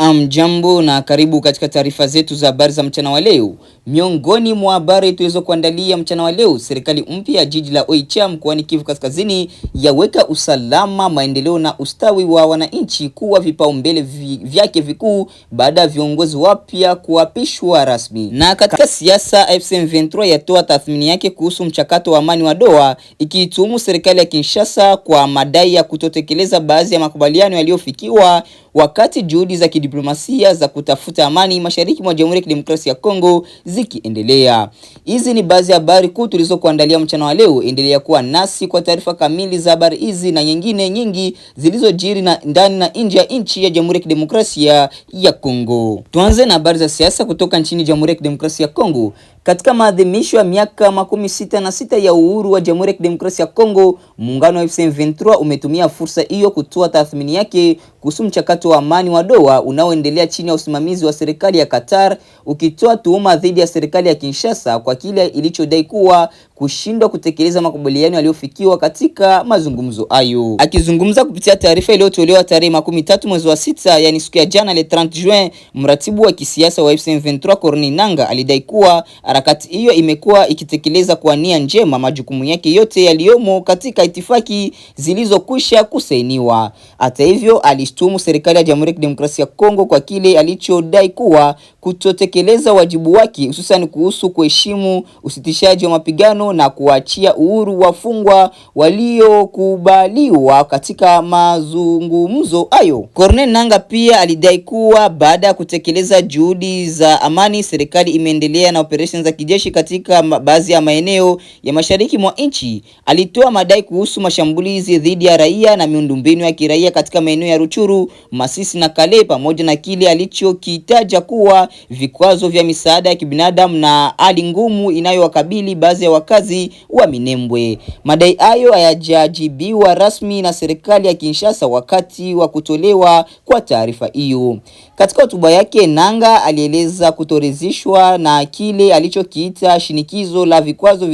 Naam, jambo na karibu katika taarifa zetu za habari za mchana wa leo. Miongoni mwa habari tulizo kuandalia mchana wa leo, serikali mpya ya jiji la Oicha mkoani Kivu Kaskazini yaweka usalama, maendeleo na ustawi wa wananchi kuwa vipaumbele vyake vikuu baada ya viongozi wapya kuapishwa rasmi. Na katika siasa, AFC M23 yatoa tathmini yake kuhusu mchakato wa amani wa Doha, ikiituhumu serikali ya Kinshasa kwa madai ya kutotekeleza baadhi ya makubaliano yaliyofikiwa wakati juhudi za kidiplomasia za kutafuta amani mashariki mwa Jamhuri ya Kidemokrasia ya Kongo zikiendelea. Hizi ni baadhi ya habari kuu tulizokuandalia mchana wa leo. Endelea kuwa nasi kwa taarifa kamili za habari hizi na nyingine nyingi zilizojiri na ndani na nje ya nchi ya Jamhuri ya Kidemokrasia ya Kongo. Tuanze na habari za siasa kutoka nchini Jamhuri ya Kidemokrasia ya Kongo. Katika maadhimisho ya miaka 66 ya uhuru wa Jamhuri ya Kidemokrasia ya Kongo, muungano wa AFC M23 umetumia fursa hiyo kutoa tathmini yake kuhusu mchakato wa amani wa Doha unaoendelea chini ya usimamizi wa serikali ya Qatar, ukitoa tuhuma dhidi ya serikali ya Kinshasa kwa kile ilichodai kuwa kushindwa kutekeleza makubaliano yaliyofikiwa katika mazungumzo hayo. Akizungumza kupitia taarifa iliyotolewa tarehe 13 mwezi wa 6, yani siku ya jana le 30 Juin, mratibu wa kisiasa wa AFC M23 Corneille Nangaa alidai kuwa harakati hiyo imekuwa ikitekeleza kwa nia njema majukumu yake yote yaliyomo katika itifaki zilizokwisha kusainiwa. Hata hivyo, alishtumu serikali ya Jamhuri ya Kidemokrasia ya Kongo kwa kile alichodai kuwa kutotekeleza wajibu wake, hususan kuhusu kuheshimu usitishaji wa mapigano na kuachia uhuru wafungwa waliokubaliwa katika mazungumzo hayo. Corneille Nangaa pia alidai kuwa baada ya kutekeleza juhudi za amani, serikali imeendelea na operesheni za kijeshi katika baadhi ya maeneo ya mashariki mwa nchi. Alitoa madai kuhusu mashambulizi dhidi ya raia na miundombinu ya kiraia katika maeneo ya Ruchuru, Masisi na Kale, pamoja na kile alichokitaja kuwa vikwazo vya misaada ya kibinadamu na hali ngumu inayowakabili baadhi ya wakazi wa Minembwe. Madai hayo hayajajibiwa rasmi na serikali ya Kinshasa wakati wa kutolewa kwa taarifa hiyo. Katika hotuba yake, Nangaa alieleza kutoridhishwa na kile alichokiita shinikizo la vikwazo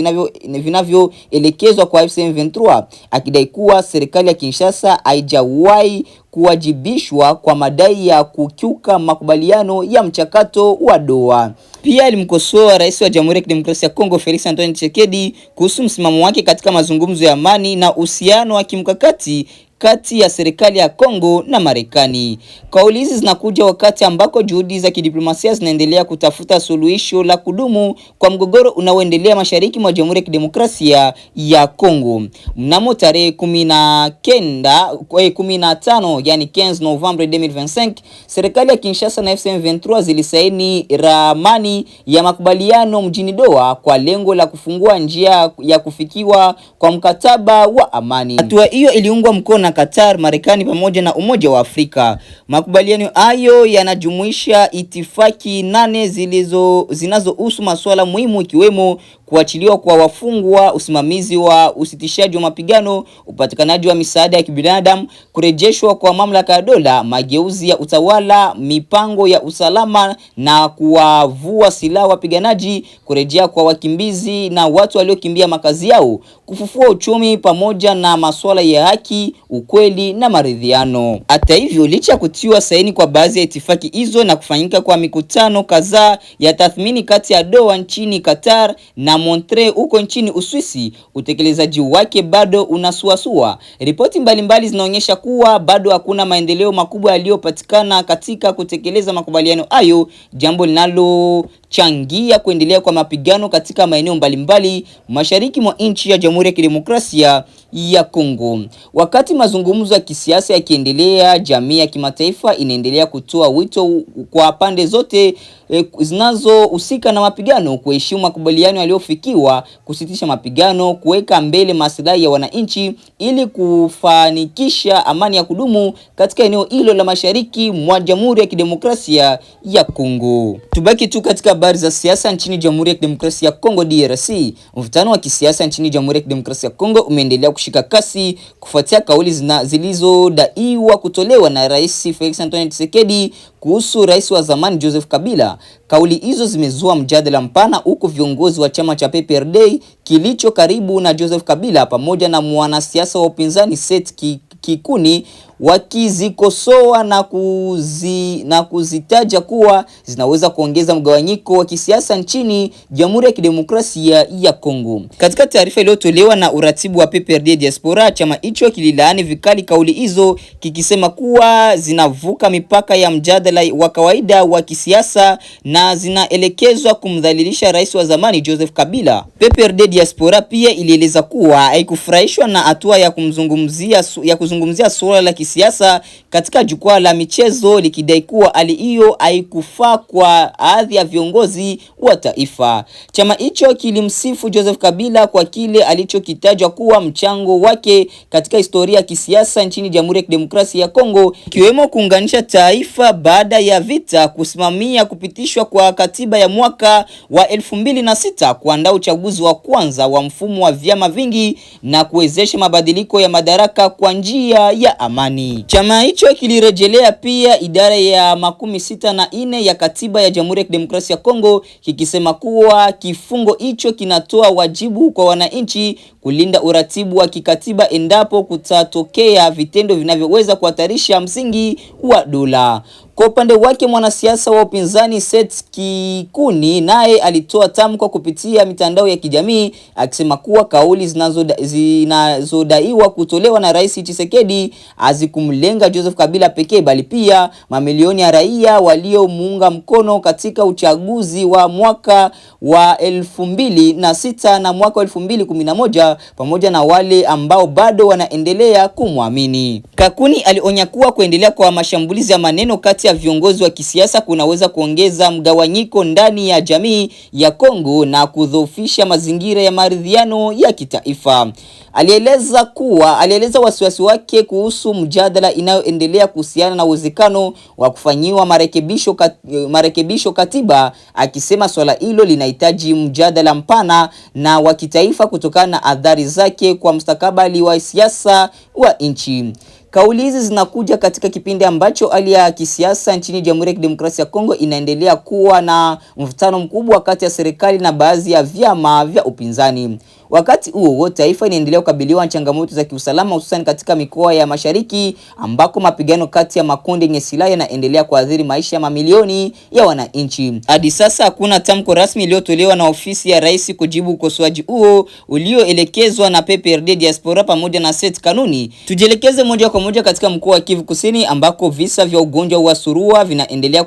vinavyoelekezwa kwa AFC M23, akidai kuwa serikali ya Kinshasa haijawahi kuwajibishwa kwa madai ya kukiuka makubaliano ya mchakato wa Doha. Pia alimkosoa Rais wa Jamhuri ya Kidemokrasia ya Kongo Felix Antoine Tshisekedi kuhusu msimamo wake katika mazungumzo ya amani na uhusiano wa kimkakati kati ya serikali ya Kongo na Marekani. Kauli hizi zinakuja wakati ambako juhudi za kidiplomasia zinaendelea kutafuta suluhisho la kudumu kwa mgogoro unaoendelea mashariki mwa Jamhuri ya Kidemokrasia ya Kongo. Mnamo tarehe 15 yani 15 Novemba 2025, serikali ya Kinshasa na AFC M23 zilisaini ramani ya makubaliano mjini Doha kwa lengo la kufungua njia ya kufikiwa kwa mkataba wa amani. Hatua hiyo iliungwa mkono na Qatar, Marekani pamoja na Umoja wa Afrika. Makubaliano hayo yanajumuisha itifaki 8 zinazohusu masuala muhimu ikiwemo kuachiliwa kwa wafungwa, usimamizi wa usitishaji wa mapigano, upatikanaji wa misaada ya kibinadamu, kurejeshwa kwa mamlaka ya dola, mageuzi ya utawala, mipango ya usalama na kuwavua silaha wapiganaji, kurejea kwa wakimbizi na watu waliokimbia makazi yao, kufufua uchumi pamoja na masuala ya haki, ukweli na maridhiano. Hata hivyo, licha kutiwa saini kwa baadhi ya itifaki hizo na kufanyika kwa mikutano kadhaa ya tathmini kati ya Doha nchini Qatar na Montreal huko nchini Uswisi, utekelezaji wake bado unasuasua. Ripoti mbalimbali zinaonyesha kuwa bado hakuna maendeleo makubwa yaliyopatikana katika kutekeleza makubaliano hayo, jambo linalochangia kuendelea kwa mapigano katika maeneo mbalimbali mashariki mwa nchi ya Jamhuri ya Kidemokrasia ya Kongo. Wakati mazungumzo ya kisiasa yakiendelea, jamii ya kimataifa inaendelea kutoa wito kwa pande zote zinazohusika na mapigano kuheshimu makubaliano yaliyofikiwa, kusitisha mapigano, kuweka mbele maslahi ya wananchi ili kufanikisha amani ya kudumu katika eneo hilo la mashariki mwa Jamhuri ya Kidemokrasia ya Kongo. Tubaki tu katika habari za siasa nchini Jamhuri ya Kidemokrasia ya Kongo DRC. Mvutano wa kisiasa nchini Jamhuri ya Kidemokrasia ya Kongo umeendelea kushika kasi kufuatia kauli zilizodaiwa kutolewa na Rais Felix Antoine Tshisekedi kuhusu rais wa zamani Joseph Kabila. Kauli hizo zimezua mjadala mpana huko viongozi wa chama cha PPRD kilicho karibu na Joseph Kabila pamoja na mwanasiasa wa upinzani Seth Kikuni wakizikosoa na kuzitaja kuwa zinaweza kuongeza mgawanyiko wa kisiasa nchini Jamhuri ya Kidemokrasia ya Kongo. Katika taarifa iliyotolewa na uratibu wa PPRD Diaspora, chama hicho kililaani vikali kauli hizo, kikisema kuwa zinavuka mipaka ya mjadala wa kawaida wa kisiasa na zinaelekezwa kumdhalilisha rais wa zamani Joseph Kabila. PPRD Diaspora pia ilieleza kuwa haikufurahishwa na hatua ya kuzungumzia suala la kisiasa katika jukwaa la michezo, likidai kuwa hali hiyo haikufaa kwa baadhi ya viongozi wa taifa. Chama hicho kilimsifu Joseph Kabila kwa kile alichokitajwa kuwa mchango wake katika historia ya kisiasa nchini Jamhuri ya Kidemokrasia ya Kongo, ikiwemo kuunganisha taifa baada ya vita, kusimamia kupitishwa kwa katiba ya mwaka wa 2006, kuandaa uchaguzi wa kwanza wa mfumo wa vyama vingi na kuwezesha mabadiliko ya madaraka kwa njia ya amani. Chama hicho kilirejelea pia idara ya 64 ya katiba ya Jamhuri ya Kidemokrasia ya Kongo, kikisema kuwa kifungo hicho kinatoa wajibu kwa wananchi kulinda uratibu wa kikatiba endapo kutatokea vitendo vinavyoweza kuhatarisha msingi wa dola. Kwa upande wake, mwanasiasa wa upinzani Seth Kikuni naye alitoa tamko kupitia mitandao ya kijamii akisema kuwa kauli zinazodaiwa kutolewa na Rais Tshisekedi hazikumlenga Joseph Kabila pekee, bali pia mamilioni ya raia waliomuunga mkono katika uchaguzi wa mwaka wa 2006 na mwaka wa 2011, pamoja na wale ambao bado wanaendelea kumwamini. Kakuni alionya kuwa kuendelea kwa mashambulizi ya maneno kati ya viongozi wa kisiasa kunaweza kuongeza mgawanyiko ndani ya jamii ya Kongo na kudhoofisha mazingira ya maridhiano ya kitaifa. Alieleza wasiwasi wake kuhusu mjadala inayoendelea kuhusiana na uwezekano wa kufanyiwa marekebisho katiba, akisema swala hilo linahitaji mjadala mpana na wa kitaifa kutokana na athari zake kwa mustakabali wa siasa wa nchi. Kauli hizi zinakuja katika kipindi ambacho hali ya kisiasa nchini Jamhuri ya Kidemokrasia ya Kongo inaendelea kuwa na mvutano mkubwa kati ya serikali na baadhi ya vyama vya upinzani. Wakati huo taifa inaendelea kukabiliwa na changamoto za kiusalama, hususan katika mikoa ya mashariki ambako mapigano kati ya makundi yenye silaha yanaendelea kuathiri maisha ya mamilioni ya wananchi. Hadi sasa hakuna tamko rasmi iliyotolewa na ofisi ya rais kujibu ukosoaji huo ulioelekezwa na PPRD Diaspora pamoja na Seth Kanuni. Tujielekeze moja kwa moja katika mkoa wa Kivu Kusini ambako visa vya ugonjwa wa surua vinaendelea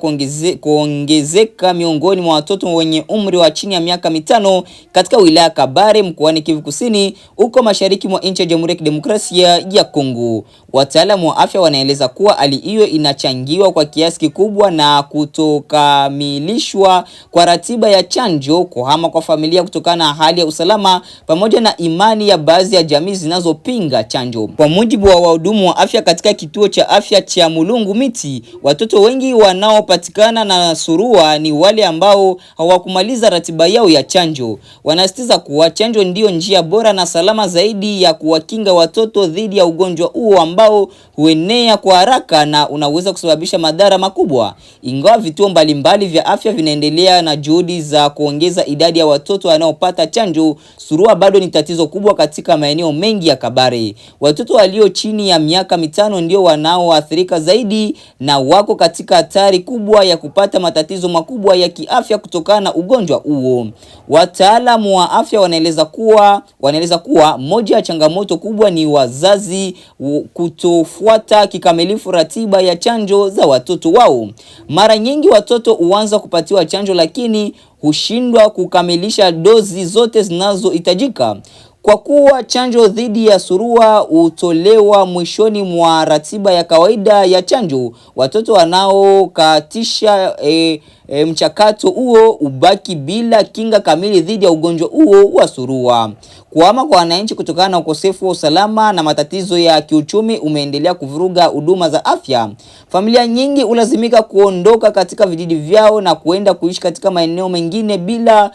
kuongezeka miongoni mwa watoto wenye umri wa chini ya miaka 5 katika wilaya Kabare mkoani Kivu Kusini huko mashariki mwa nchi ya Jamhuri ya Kidemokrasia ya Kongo. Wataalamu wa afya wanaeleza kuwa hali hiyo inachangiwa kwa kiasi kikubwa na kutokamilishwa kwa ratiba ya chanjo, kuhama kwa familia kutokana na hali ya usalama, pamoja na imani ya baadhi ya jamii zinazopinga chanjo. Kwa mujibu wa wahudumu wa afya katika kituo cha afya cha Mulungu Miti, watoto wengi wanaopatikana na surua ni wale ambao hawakumaliza ratiba yao ya chanjo. Wanasitiza kuwa chanjo ndio njia bora na salama zaidi ya kuwakinga watoto dhidi ya ugonjwa huo ambao huenea kwa haraka na unaweza kusababisha madhara makubwa. Ingawa vituo mbalimbali vya afya vinaendelea na juhudi za kuongeza idadi ya watoto wanaopata chanjo, surua bado ni tatizo kubwa katika maeneo mengi ya Kabare. Watoto walio chini ya miaka 5 ndio wanaoathirika zaidi na wako katika hatari kubwa ya kupata matatizo makubwa ya kiafya kutokana na ugonjwa huo. Wataalamu wa afya wanaeleza kuwa moja ya changamoto kubwa ni wazazi kutofuata kikamilifu ratiba ya chanjo za watoto wao. Mara nyingi watoto huanza kupatiwa chanjo lakini hushindwa kukamilisha dozi zote zinazohitajika. Kwa kuwa chanjo dhidi ya surua hutolewa mwishoni mwa ratiba ya kawaida ya chanjo, watoto wanaokatisha mchakato huo ubaki bila kinga kamili dhidi ya ugonjwa huo wa surua. Kuhama kwa wananchi kutokana na ukosefu wa usalama na matatizo ya kiuchumi umeendelea kuvuruga huduma za afya. Familia nyingi hulazimika kuondoka katika vijiji vyao na kuenda kuishi katika maeneo mengine bila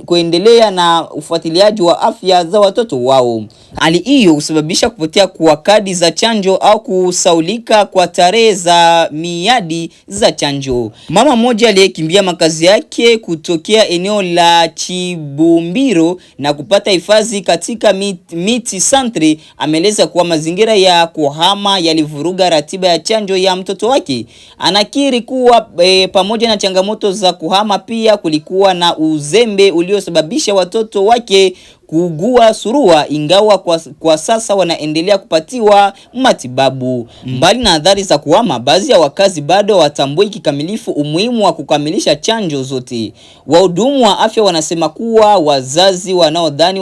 kuendelea na ufuatiliaji wa afya za watoto wao. Hali hiyo husababisha kupotea kwa kadi za chanjo au kusaulika kwa tarehe za miadi za chanjo. Mama mmoja aliyekimbia makazi yake kutokea eneo la Chibumbiro na kupata hifadhi katika Miti Centre ameeleza kuwa mazingira ya kuhama yalivuruga ratiba ya chanjo ya mtoto wake. Anakiri kuwa pamoja na changamoto za kuhama pia kulikuwa na uzembe uliosababisha watoto wake kuugua surua, ingawa kwa sasa wanaendelea kupatiwa matibabu. Mbali na adhari za kuhama, baadhi ya wakazi bado watambui kikamilifu umuhimu wa kukamilisha chanjo zote. Wahudumu wa afya wanasema kuwa wazazi wanaodhani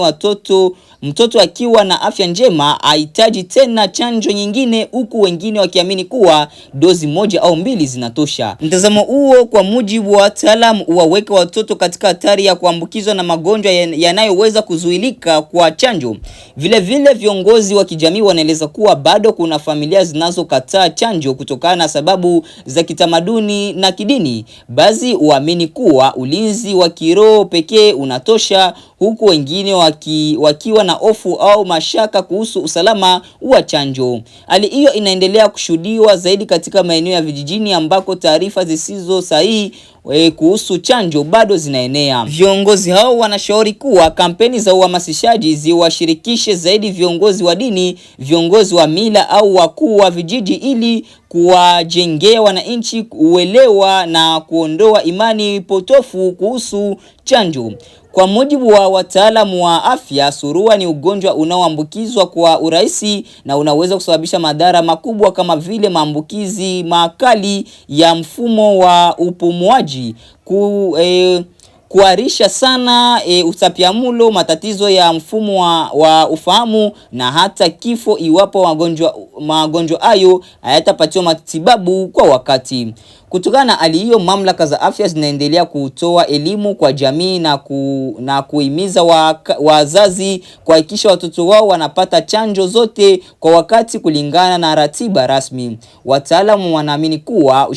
mtoto akiwa na afya njema hahitaji tena chanjo nyingine, huku wengine wakiamini kuwa dozi moja au mbili zinatosha. Mtazamo huo kwa mujibu wa wataalamu uwaweka watoto katika hatari ya kuambukizwa na magonjwa yanayoweza kuzuilika kwa chanjo. Vile viongozi wa kijamii wanaeleza kuwa bado kuna familia zinazokataa chanjo kutokana na sababu za kitamaduni na kidini. Baadhi huamini kuwa ulinzi wa kiroho pekee unatosha, huku wengine wakiwa na hofu au mashaka kuhusu usalama wa chanjo. Hali hiyo inaendelea kushuhudiwa zaidi katika maeneo ya vijijini ambako taarifa zisizo sahihi kuhusu chanjo bado zinaenea. Viongozi hao wanashauri kuwa kampeni za uhamasishaji ziwashirikishe zaidi viongozi wa dini, viongozi wa mila au wakuu wa vijiji ili kuwajengea wananchi uelewa na kuondoa imani potofu kuhusu chanjo. Kwa mujibu wa wataalamu wa afya, surua ni ugonjwa unaoambukizwa kwa urahisi na unaweza kusababisha madhara makubwa kama vile maambukizi makali ya mfumo wa upumuaji, kuharisha sana utapiamlo, matatizo ya mfumo wa ufahamu na hata kifo iwapo magonjwa hayo hayatapatiwa matibabu kwa wakati. Kutokana na hali hiyo, mamlaka za afya zinaendelea kutoa elimu kwa jamii na kuhimiza wazazi kuhakikisha watoto wao wanapata chanjo zote kwa wakati kulingana na ratiba rasmi. Wataalamu wanaamini kuwa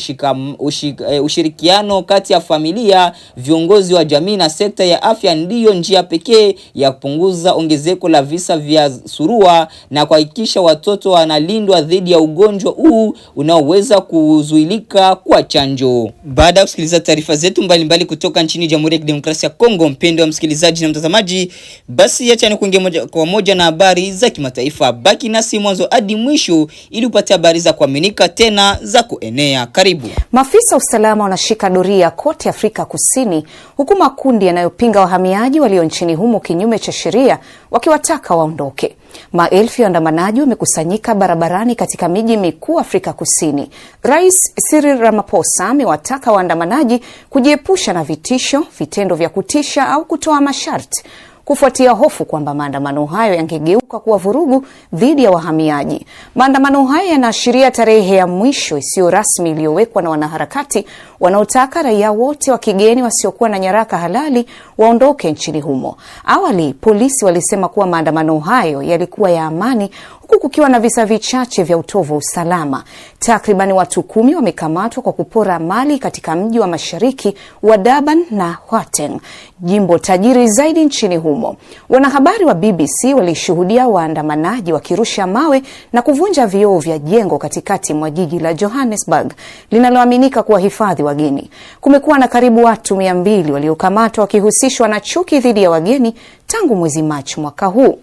ushirikiano kati ya familia, viongozi wa jamii na sekta ya afya ndiyo njia pekee ya kupunguza ongezeko la visa vya surua na kuhakikisha watoto wanalindwa dhidi ya ugonjwa huu unaoweza kuzuilika kwa chanjo. Baada ya kusikiliza taarifa zetu mbalimbali kutoka nchini Jamhuri ya Kidemokrasia ya Kongo, mpendo wa msikilizaji na mtazamaji, basi acha ni kuingia moja kwa moja na habari za kimataifa. Baki nasi mwanzo hadi mwisho ili upate habari za kuaminika tena za kuenea. Karibu. Maafisa usalama wanashika doria kote Afrika Kusini, huku makundi yanayopinga wahamiaji walio nchini humo kinyume cha sheria wakiwataka waondoke. Maelfu ya waandamanaji wamekusanyika barabarani katika miji mikuu Afrika Kusini. Rais Cyril Ramaphosa amewataka waandamanaji kujiepusha na vitisho, vitendo vya kutisha au kutoa masharti, kufuatia hofu kwamba maandamano hayo yangegeuka kuwa vurugu dhidi ya wahamiaji. Maandamano hayo yanaashiria tarehe ya mwisho isiyo rasmi iliyowekwa na wanaharakati wanaotaka raia wote wa kigeni wasiokuwa na nyaraka halali waondoke nchini humo. Awali, polisi walisema kuwa maandamano hayo yalikuwa ya amani, huku kukiwa na visa vichache vya utovu wa usalama. Takriban watu 10 wamekamatwa kwa kupora mali katika mji wa mashariki wa Durban na Gauteng, jimbo tajiri zaidi nchini humo. Wanahabari wa BBC walishuhudia waandamanaji wakirusha mawe na kuvunja vioo vya jengo katikati mwa jiji la Johannesburg linaloaminika kuwahifadhi wageni. Kumekuwa na karibu watu 200 waliokamatwa wakihusishwa na chuki dhidi ya wageni tangu mwezi Machi mwaka huu.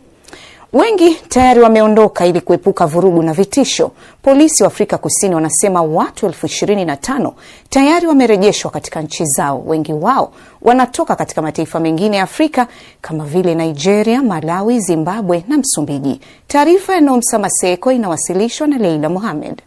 Wengi tayari wameondoka ili kuepuka vurugu na vitisho. Polisi wa Afrika Kusini wanasema watu 25,000 tayari wamerejeshwa katika nchi zao. Wengi wao wanatoka katika mataifa mengine ya Afrika kama vile Nigeria, Malawi, Zimbabwe na Msumbiji. Taarifa ya Nomsa Maseko inawasilishwa na Leila Mohamed.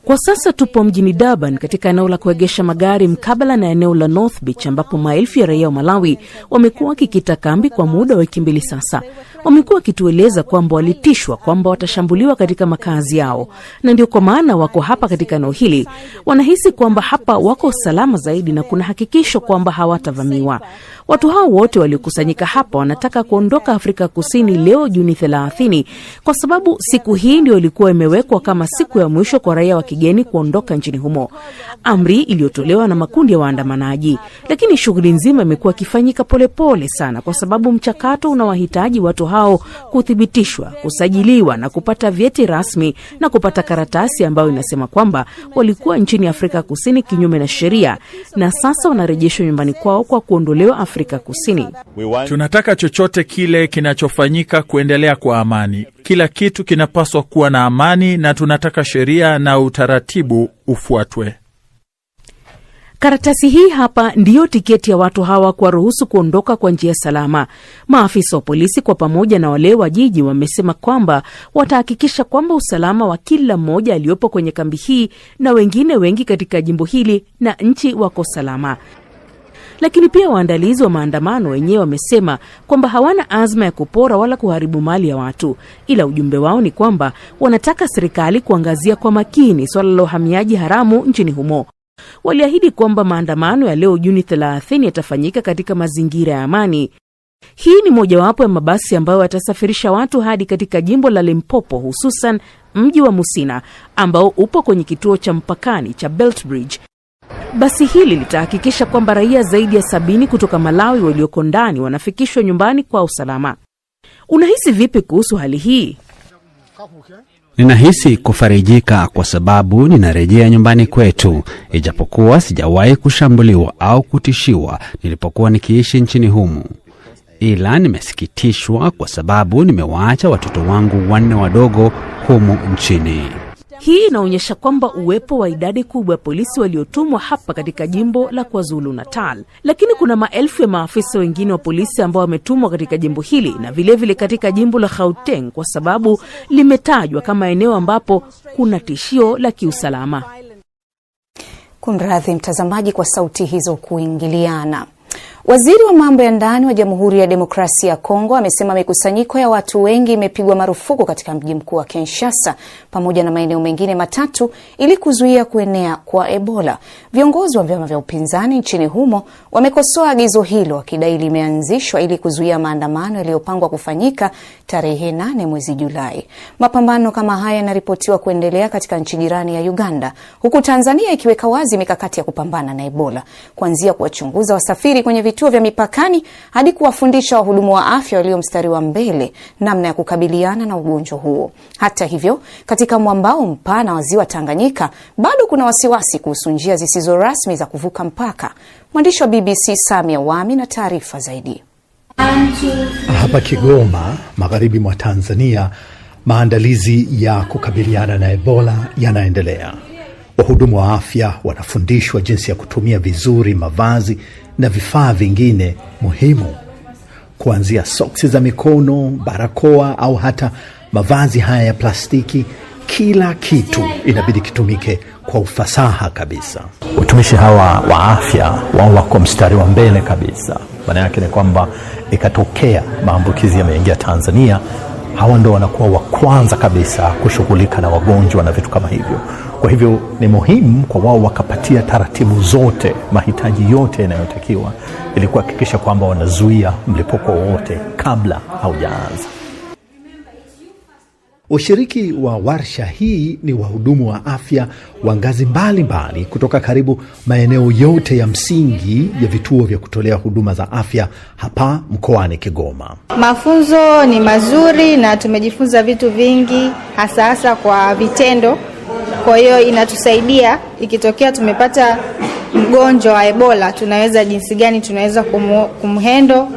Kwa sasa tupo mjini Durban katika eneo la kuegesha magari mkabala na eneo la North Beach, ambapo maelfu ya raia wa Malawi wamekuwa wakikita kambi kwa muda wa wiki 2 sasa. Wamekuwa wakitueleza kwamba walitishwa kwamba watashambuliwa katika makazi yao, na ndio kwa maana wako hapa katika eneo hili. Wanahisi kwamba hapa wako salama zaidi na kuna hakikisho kwamba hawatavamiwa. Watu hao wote waliokusanyika hapa wanataka kuondoka Afrika Kusini leo Juni 30, kwa sababu siku hii ndio ilikuwa imewekwa kama siku ya mwisho kwa raia wa kigeni kuondoka nchini humo, amri iliyotolewa na makundi ya waandamanaji. Lakini shughuli nzima imekuwa ikifanyika polepole sana, kwa sababu mchakato unawahitaji watu hao kuthibitishwa, kusajiliwa na kupata vyeti rasmi na kupata karatasi ambayo inasema kwamba walikuwa nchini Afrika Kusini kinyume na sheria na sasa wanarejeshwa nyumbani kwao kwa kuondolewa Afrika Kusini. Tunataka chochote kile kinachofanyika kuendelea kwa amani. Kila kitu kinapaswa kuwa na amani na tunataka sheria na utaratibu ufuatwe. Karatasi hii hapa ndiyo tiketi ya watu hawa kuwaruhusu kuondoka kwa njia salama. Maafisa wa polisi kwa pamoja na wale wa jiji wamesema kwamba watahakikisha kwamba usalama wa kila mmoja aliyopo kwenye kambi hii na wengine wengi katika jimbo hili na nchi wako salama. Lakini pia waandalizi wa maandamano wenyewe wamesema kwamba hawana azma ya kupora wala kuharibu mali ya watu, ila ujumbe wao ni kwamba wanataka serikali kuangazia kwa makini swala la uhamiaji haramu nchini humo. Waliahidi kwamba maandamano ya leo Juni 30 yatafanyika katika mazingira ya amani. Hii ni mojawapo ya mabasi ambayo yatasafirisha watu hadi katika jimbo la Limpopo, hususan mji wa Musina ambao upo kwenye kituo cha mpakani cha Beltbridge. Basi hili litahakikisha kwamba raia zaidi ya 70 kutoka Malawi walioko ndani wanafikishwa nyumbani kwa usalama. Unahisi vipi kuhusu hali hii? Ninahisi kufarijika kwa sababu ninarejea nyumbani kwetu, ijapokuwa sijawahi kushambuliwa au kutishiwa nilipokuwa nikiishi nchini humu. Ila nimesikitishwa kwa sababu nimewaacha watoto wangu 4 wadogo humu nchini. Hii inaonyesha kwamba uwepo wa idadi kubwa ya polisi waliotumwa hapa katika jimbo la KwaZulu Natal. Lakini kuna maelfu ya maafisa wengine wa polisi ambao wametumwa katika jimbo hili na vilevile katika jimbo la Gauteng kwa sababu limetajwa kama eneo ambapo kuna tishio la kiusalama. Kumradhi mtazamaji kwa sauti hizo kuingiliana. Waziri wa mambo ya ndani wa Jamhuri ya Demokrasia ya Kongo amesema mikusanyiko ya watu wengi imepigwa marufuku katika mji mkuu wa Kinshasa pamoja na maeneo mengine matatu ili kuzuia kuenea kwa Ebola. Viongozi wa vyama vya upinzani nchini humo wamekosoa agizo hilo wakidai limeanzishwa ili kuzuia maandamano yaliyopangwa kufanyika tarehe 8 mwezi Julai. Mapambano kama haya yanaripotiwa kuendelea katika nchi jirani ya Uganda, huku Tanzania ikiweka wazi mikakati ya kupambana na Ebola, kuanzia kuwachunguza wasafiri kwenye vituo vya mipakani hadi kuwafundisha wahudumu wa afya walio mstari wa mbele namna ya kukabiliana na ugonjwa huo. Hata hivyo, katika mwambao mpana wa ziwa Tanganyika bado kuna wasiwasi kuhusu njia zisizo rasmi za kuvuka mpaka. Mwandishi wa BBC Samia Wami na taarifa zaidi. Hapa Kigoma, magharibi mwa Tanzania, maandalizi ya kukabiliana na Ebola yanaendelea. Wahudumu wa afya wanafundishwa jinsi ya kutumia vizuri mavazi na vifaa vingine muhimu, kuanzia soksi za mikono, barakoa au hata mavazi haya ya plastiki. Kila kitu inabidi kitumike kwa ufasaha kabisa. Watumishi hawa wa afya wao wako mstari wa mbele kabisa. Maana yake ni kwamba ikatokea maambukizi yameingia Tanzania, hawa ndio wanakuwa wa kwanza kabisa kushughulika na wagonjwa na vitu kama hivyo. Kwa hivyo ni muhimu kwa wao wakapatia taratibu zote, mahitaji yote yanayotakiwa ili kuhakikisha kwamba wanazuia mlipuko wote kabla haujaanza. Washiriki wa warsha hii ni wahudumu wa afya wa ngazi mbalimbali kutoka karibu maeneo yote ya msingi ya vituo vya kutolea huduma za afya hapa mkoani Kigoma. Mafunzo ni mazuri na tumejifunza vitu vingi, hasa kwa vitendo. Kwa hiyo inatusaidia ikitokea tumepata mgonjwa wa Ebola, tunaweza jinsi gani tunaweza kumhendo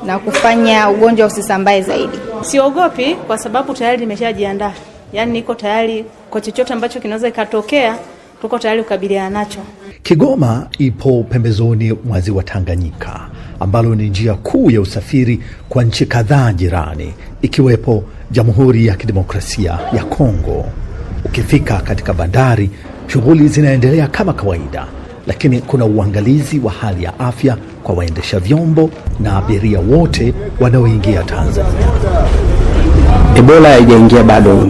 na kufanya ugonjwa usisambae zaidi. Siogopi kwa sababu tayari nimeshajiandaa. Yaani niko tayari kwa chochote ambacho kinaweza ikatokea, tuko tayari kukabiliana nacho. Kigoma ipo pembezoni mwa ziwa Tanganyika ambalo ni njia kuu ya usafiri kwa nchi kadhaa jirani ikiwepo Jamhuri ya Kidemokrasia ya Kongo. Ukifika katika bandari, shughuli zinaendelea kama kawaida, lakini kuna uangalizi wa hali ya afya kwa waendesha vyombo na abiria wote wanaoingia Tanzania. Ebola haijaingia bado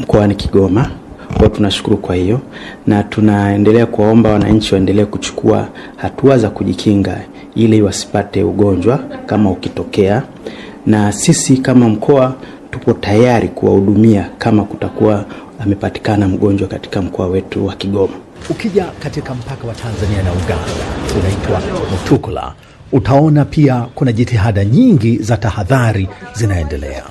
mkoani Kigoma, kwa tunashukuru kwa hiyo, na tunaendelea kuwaomba wananchi waendelee kuchukua hatua za kujikinga ili wasipate ugonjwa kama ukitokea, na sisi kama mkoa tupo tayari kuwahudumia kama kutakuwa amepatikana mgonjwa katika mkoa wetu wa Kigoma. Ukija katika mpaka wa Tanzania na Uganda unaitwa Mutukula, utaona pia kuna jitihada nyingi za tahadhari zinaendelea.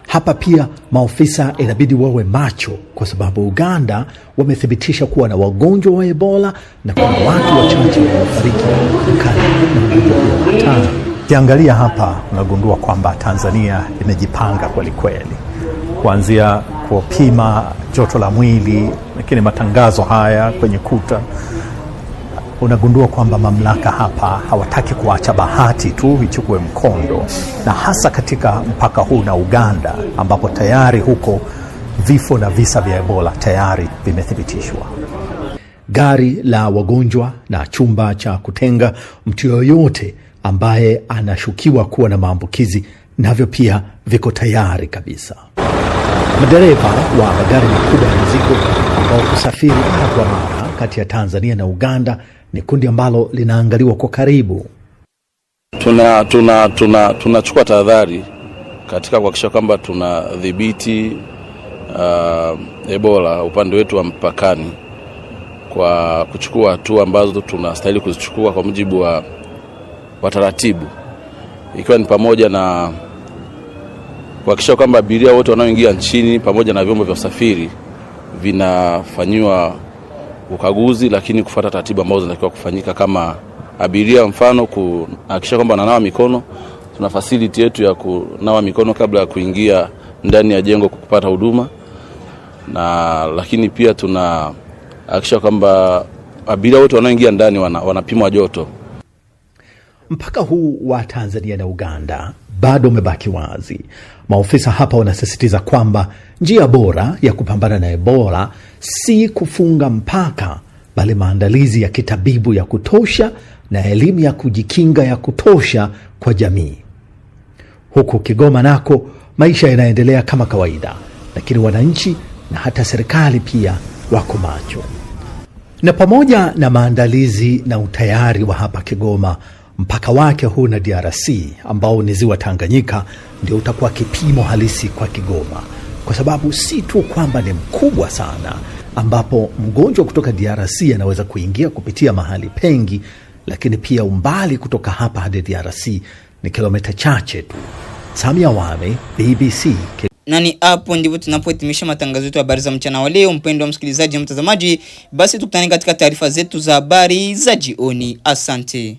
Hapa pia maofisa inabidi wawe macho, kwa sababu Uganda wamethibitisha kuwa na wagonjwa wa Ebola na kuna watu wachache waliofariki kutokana na ugonjwa huo hatari. Ukiangalia hapa unagundua kwamba Tanzania imejipanga kweli kweli, kuanzia kupima joto la mwili, lakini matangazo haya kwenye kuta, unagundua kwamba mamlaka hapa hawataki kuacha bahati tu ichukue mkondo, na hasa katika mpaka huu na Uganda ambapo tayari huko vifo na visa vya Ebola tayari vimethibitishwa. Gari la wagonjwa na chumba cha kutenga mtu yoyote ambaye anashukiwa kuwa na maambukizi navyo pia viko tayari kabisa. Madereva wa magari makubwa ya mizigo ambao kusafiri mara kwa mara kati ya Tanzania na Uganda ni kundi ambalo linaangaliwa kwa karibu. Tunachukua tahadhari katika kuhakikisha kwamba tunadhibiti Ebola upande wetu wa mpakani kwa kuchukua hatua ambazo tunastahili kuzichukua kwa mujibu wa taratibu, ikiwa ni pamoja na kuhakikisha kwamba abiria wote wanaoingia nchini pamoja na vyombo vya usafiri vinafanywa ukaguzi, lakini kufuata taratibu ambazo zinatakiwa kufanyika. Kama abiria, mfano kuhakikisha kwamba wananawa mikono. Tuna facility yetu ya kunawa mikono kabla ya kuingia ndani ya jengo kupata huduma, na lakini pia tunahakikisha kwamba abiria wote wanaoingia ndani wanapimwa joto. Mpaka huu wa Tanzania na Uganda bado umebaki wazi. Maofisa hapa wanasisitiza kwamba njia bora ya kupambana na Ebola si kufunga mpaka, bali maandalizi ya kitabibu ya kutosha na elimu ya kujikinga ya kutosha kwa jamii. Huku Kigoma nako maisha yanaendelea kama kawaida, lakini wananchi na hata serikali pia wako macho. Na pamoja na maandalizi na utayari wa hapa Kigoma, mpaka wake huu na DRC ambao ni ziwa Tanganyika ndio utakuwa kipimo halisi kwa Kigoma, kwa sababu si tu kwamba ni mkubwa sana ambapo mgonjwa kutoka DRC anaweza kuingia kupitia mahali pengi, lakini pia umbali kutoka hapa hadi DRC ni kilomita chache tu. Samia Wame, BBC. Nani hapo ndivyo tunapohitimisha matangazo yetu ya habari za mchana wa leo. Mpendwa msikilizaji na mtazamaji, basi tukutane katika taarifa zetu za habari za jioni. Asante.